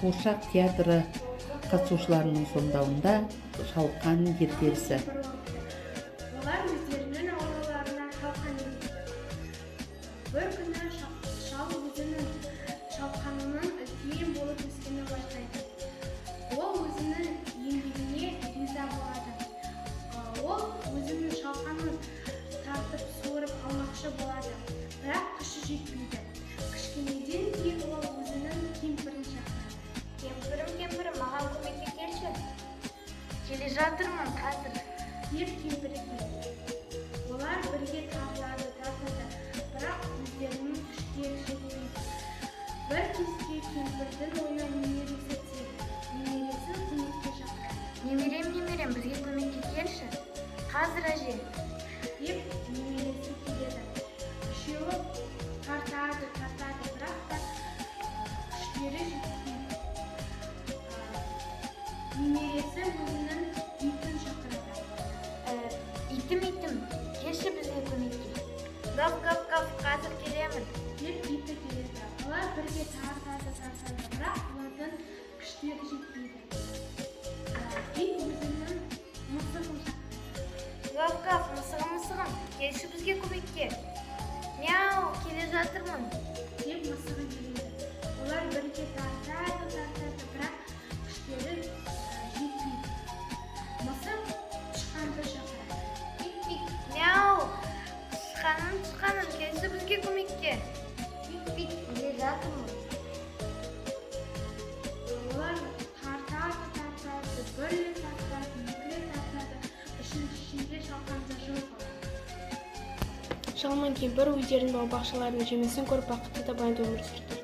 қуыршақ театры қатысушыларының сомдауында шалқан ертегісі. Олар өздерінің аулаларына шалқан ертті. Бір күні шал өзінің шалқанының үлкен болып өскенін байқайды. Ол өзінің еңбегіне риза болады. Ол өзінің шалқанын тартып суырып алмақшы болады, бірақ күші жетпейді. Кішкенеден кейін ол өзінің кемпірін шақырады. Кемпірім, маған көмекке келші. Келе жатырмын қазір. Деп кемпірі келді. Олар бірге тартады, бірақ өздерінің күштері жетпейді. Бір кезде кемпірдің ойына немересі түседі. Немересін көмекке шақырады. Немерем, бізге көмекке келші. Қазір әже. Деп немересі келеді. Үшеуі тартады, бірақ та күштері жетпейді. Немересі өзінің итін шақырады. Итім, келші бізге көмекке. Гав, қазір келемін. Деп иті келеді. Олар бірге тартады, бірақ олардың күштері жетпейді. Ит өзінің мысығын шақырады. Гав, мысығым, келші бізге көмекке. Мяу, келе жатырмын. Деп мысығы келеді. Олар бірге тартады, бірақ күштері жетпейді. Мысық тышқанды шақырады. Мяу, тышқаным, келші бізге көмекке. Келе жатырмын. Олар тартады, бір рет тартады, екі рет тартады, үшіншісінде шалқанды жоқ болады. Шал мен кемпір өздерінің бау-бақшаларының жемісін көріп бақытты да баянды өмір сүрді.